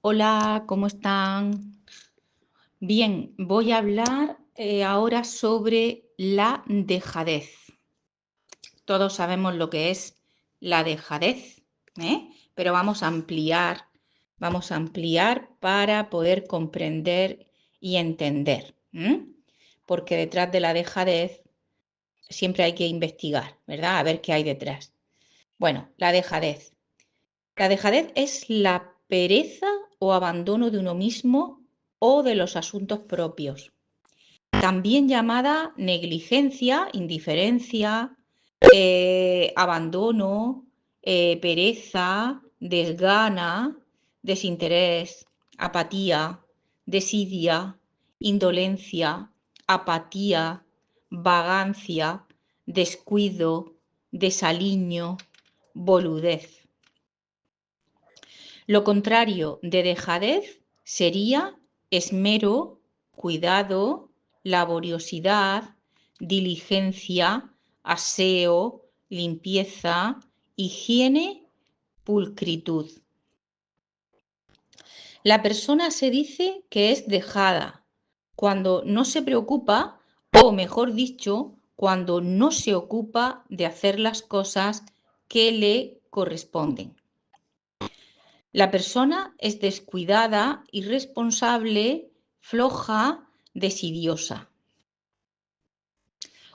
Hola, ¿cómo están? Bien, voy a hablar ahora sobre la dejadez. Todos sabemos lo que es la dejadez, pero vamos a ampliar para poder comprender y entender, porque detrás de la dejadez siempre hay que investigar, ¿verdad? A ver qué hay detrás. Bueno, la dejadez. La dejadez es la pereza o abandono de uno mismo o de los asuntos propios. También llamada negligencia, indiferencia, abandono, pereza, desgana, desinterés, apatía, desidia, indolencia, apatía, vagancia, descuido, desaliño, boludez. Lo contrario de dejadez sería esmero, cuidado, laboriosidad, diligencia, aseo, limpieza, higiene, pulcritud. La persona se dice que es dejada cuando no se preocupa, o mejor dicho, cuando no se ocupa de hacer las cosas que le corresponden. La persona es descuidada, irresponsable, floja, desidiosa.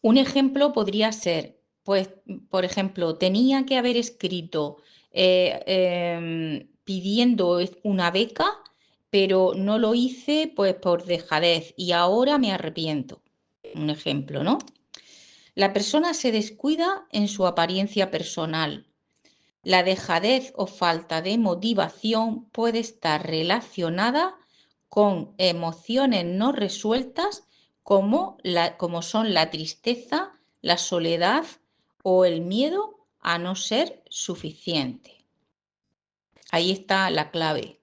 Un ejemplo podría ser, pues, por ejemplo, tenía que haber escrito pidiendo una beca, pero no lo hice pues por dejadez y ahora me arrepiento. Un ejemplo, ¿no? La persona se descuida en su apariencia personal. La dejadez o falta de motivación puede estar relacionada con emociones no resueltas como son la tristeza, la soledad o el miedo a no ser suficiente. Ahí está la clave.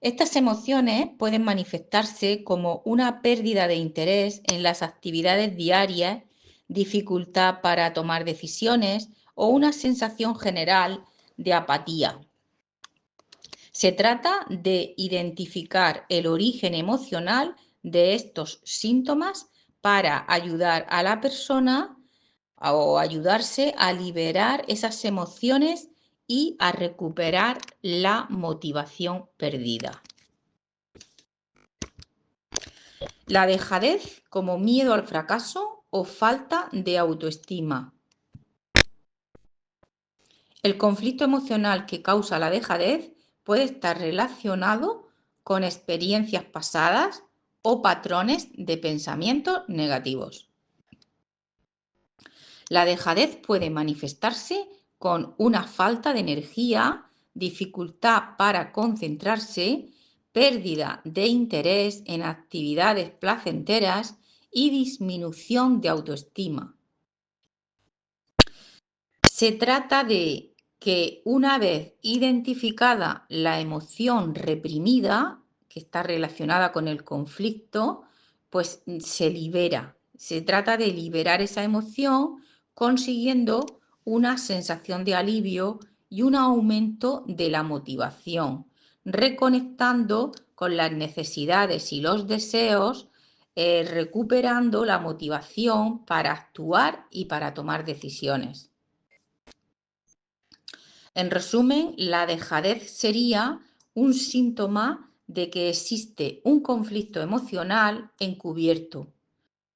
Estas emociones pueden manifestarse como una pérdida de interés en las actividades diarias, dificultad para tomar decisiones o una sensación general de apatía. Se trata de identificar el origen emocional de estos síntomas para ayudar a la persona o ayudarse a liberar esas emociones y a recuperar la motivación perdida. La dejadez como miedo al fracaso o falta de autoestima. El conflicto emocional que causa la dejadez puede estar relacionado con experiencias pasadas o patrones de pensamientos negativos. La dejadez puede manifestarse con una falta de energía, dificultad para concentrarse, pérdida de interés en actividades placenteras y disminución de autoestima. Se trata de que una vez identificada la emoción reprimida, que está relacionada con el conflicto, pues se libera. Se trata de liberar esa emoción consiguiendo una sensación de alivio y un aumento de la motivación, reconectando con las necesidades y los deseos, recuperando la motivación para actuar y para tomar decisiones. En resumen, la dejadez sería un síntoma de que existe un conflicto emocional encubierto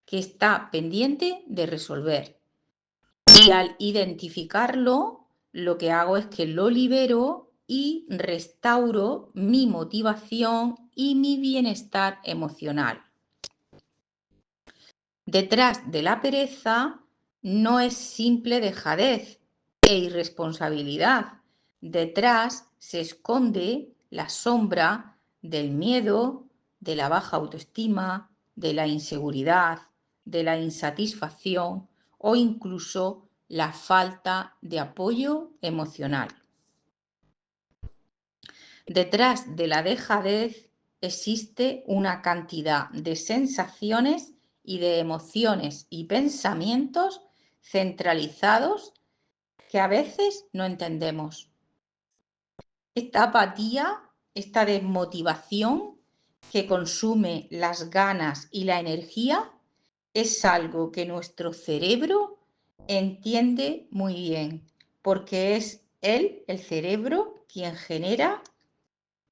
que está pendiente de resolver. Y al identificarlo, lo que hago es que lo libero y restauro mi motivación y mi bienestar emocional. Detrás de la pereza no es simple dejadez e irresponsabilidad. Detrás se esconde la sombra del miedo, de la baja autoestima, de la inseguridad, de la insatisfacción o incluso la falta de apoyo emocional. Detrás de la dejadez existe una cantidad de sensaciones y de emociones y pensamientos centralizados que a veces no entendemos. Esta apatía esta desmotivación que consume las ganas y la energía, es algo que nuestro cerebro entiende muy bien, porque es él, el cerebro, quien genera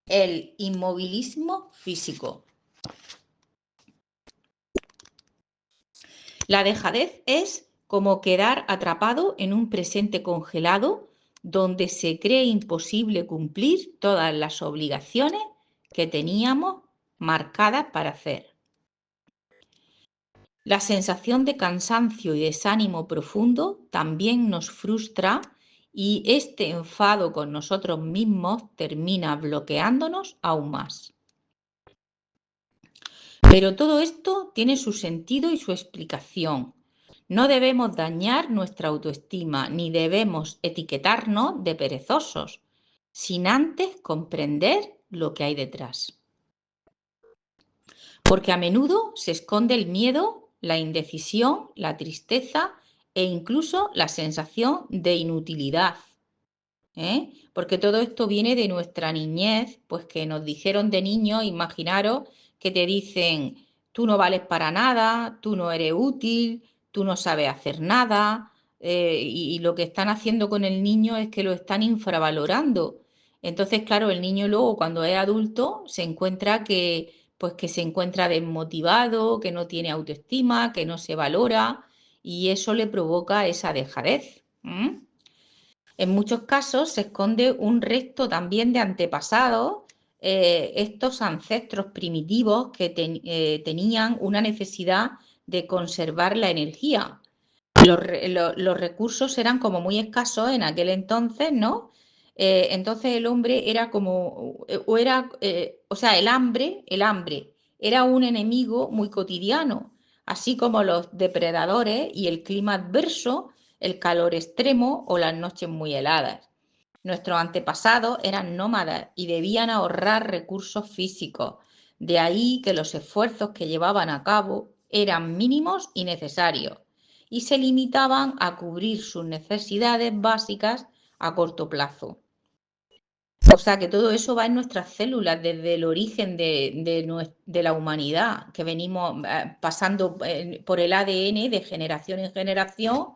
el inmovilismo físico. La dejadez es como quedar atrapado en un presente congelado donde se cree imposible cumplir todas las obligaciones que teníamos marcadas para hacer. La sensación de cansancio y desánimo profundo también nos frustra y este enfado con nosotros mismos termina bloqueándonos aún más. Pero todo esto tiene su sentido y su explicación. No debemos dañar nuestra autoestima ni debemos etiquetarnos de perezosos, sin antes comprender lo que hay detrás. Porque a menudo se esconde el miedo, la indecisión, la tristeza e incluso la sensación de inutilidad. Porque todo esto viene de nuestra niñez, pues que nos dijeron de niños, imaginaros que te dicen, tú no vales para nada, tú no eres útil, tú no sabes hacer nada, y lo que están haciendo con el niño es que lo están infravalorando. Entonces, claro, el niño luego cuando es adulto se encuentra pues que se encuentra desmotivado, que no tiene autoestima, que no se valora, y eso le provoca esa dejadez. En muchos casos se esconde un resto también de antepasados, estos ancestros primitivos que tenían una necesidad de conservar la energía. Los recursos eran como muy escasos en aquel entonces, ¿no? Entonces el hombre era como, el hambre era un enemigo muy cotidiano, así como los depredadores y el clima adverso, el calor extremo o las noches muy heladas. Nuestros antepasados eran nómadas y debían ahorrar recursos físicos. De ahí que los esfuerzos que llevaban a cabo eran mínimos y necesarios y se limitaban a cubrir sus necesidades básicas a corto plazo. O sea que todo eso va en nuestras células desde el origen de la humanidad, que venimos pasando por el ADN de generación en generación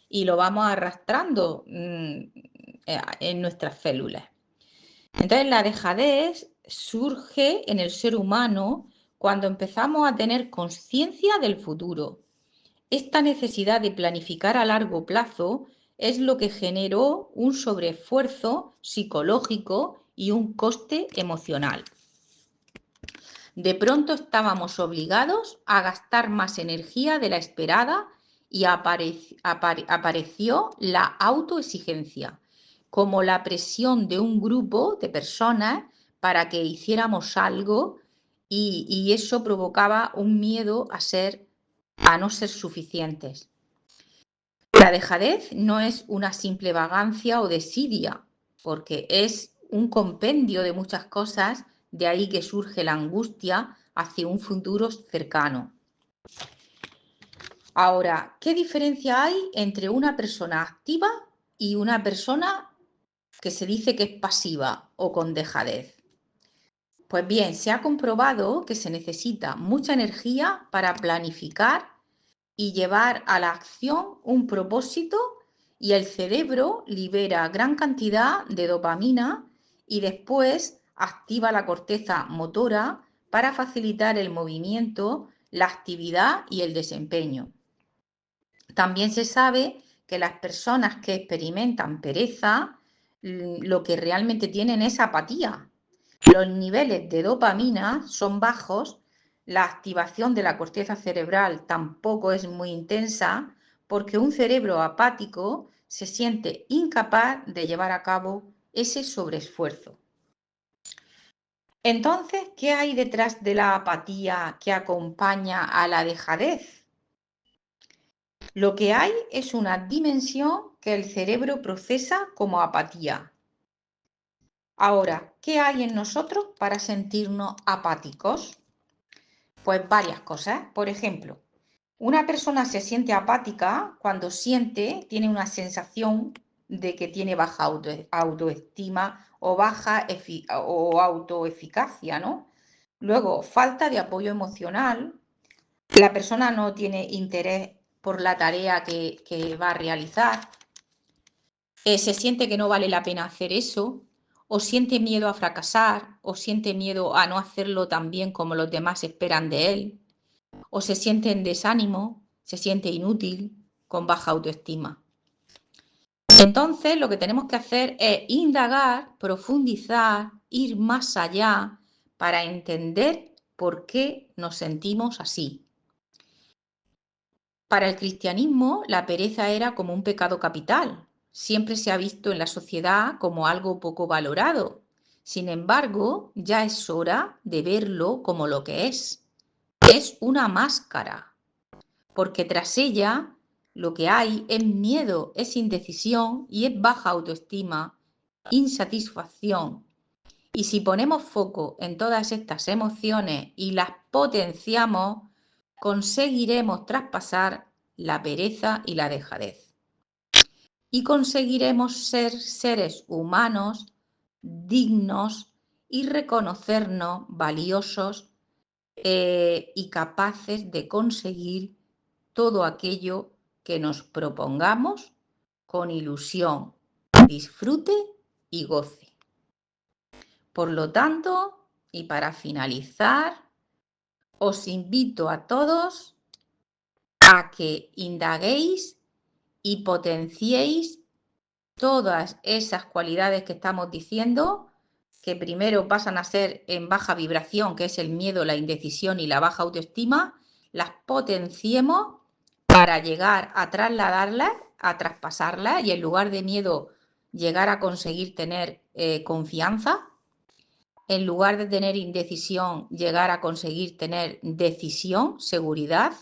y lo vamos arrastrando en nuestras células. Entonces la dejadez surge en el ser humano cuando empezamos a tener conciencia del futuro. Esta necesidad de planificar a largo plazo es lo que generó un sobreesfuerzo psicológico y un coste emocional. De pronto estábamos obligados a gastar más energía de la esperada y apareció la autoexigencia, como la presión de un grupo de personas para que hiciéramos algo y eso provocaba un miedo a no ser suficientes. La dejadez no es una simple vagancia o desidia, porque es un compendio de muchas cosas, de ahí que surge la angustia hacia un futuro cercano. Ahora, ¿qué diferencia hay entre una persona activa y una persona que se dice que es pasiva o con dejadez? Pues bien, se ha comprobado que se necesita mucha energía para planificar y llevar a la acción un propósito y el cerebro libera gran cantidad de dopamina y después activa la corteza motora para facilitar el movimiento, la actividad y el desempeño. También se sabe que las personas que experimentan pereza lo que realmente tienen es apatía. Los niveles de dopamina son bajos, la activación de la corteza cerebral tampoco es muy intensa, porque un cerebro apático se siente incapaz de llevar a cabo ese sobreesfuerzo. Entonces, ¿qué hay detrás de la apatía que acompaña a la dejadez? Lo que hay es una dimensión que el cerebro procesa como apatía. Ahora, ¿qué hay en nosotros para sentirnos apáticos? Pues varias cosas. Por ejemplo, una persona se siente apática cuando tiene una sensación de que tiene baja autoestima o baja o autoeficacia, ¿no? Luego, falta de apoyo emocional. La persona no tiene interés por la tarea que va a realizar. Se siente que no vale la pena hacer eso, o siente miedo a fracasar, o siente miedo a no hacerlo tan bien como los demás esperan de él, o se siente en desánimo, se siente inútil, con baja autoestima. Entonces, lo que tenemos que hacer es indagar, profundizar, ir más allá para entender por qué nos sentimos así. Para el cristianismo, la pereza era como un pecado capital. Siempre se ha visto en la sociedad como algo poco valorado. Sin embargo, ya es hora de verlo como lo que es. Es una máscara, porque tras ella lo que hay es miedo, es indecisión y es baja autoestima, insatisfacción. Y si ponemos foco en todas estas emociones y las potenciamos, conseguiremos traspasar la pereza y la dejadez. Y conseguiremos ser seres humanos dignos y reconocernos valiosos y capaces de conseguir todo aquello que nos propongamos con ilusión, disfrute y goce. Por lo tanto, y para finalizar, os invito a todos a que indaguéis y potenciéis todas esas cualidades que estamos diciendo, que primero pasan a ser en baja vibración, que es el miedo, la indecisión y la baja autoestima, las potenciemos para llegar a trasladarlas, a traspasarlas y en lugar de miedo llegar a conseguir tener confianza. En lugar de tener indecisión, llegar a conseguir tener decisión, seguridad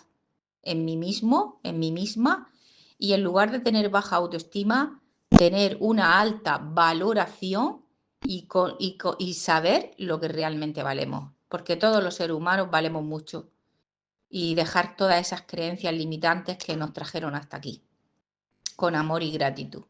en mí mismo, en mí misma. Y en lugar de tener baja autoestima, tener una alta valoración y saber lo que realmente valemos. Porque todos los seres humanos valemos mucho. Y dejar todas esas creencias limitantes que nos trajeron hasta aquí. Con amor y gratitud.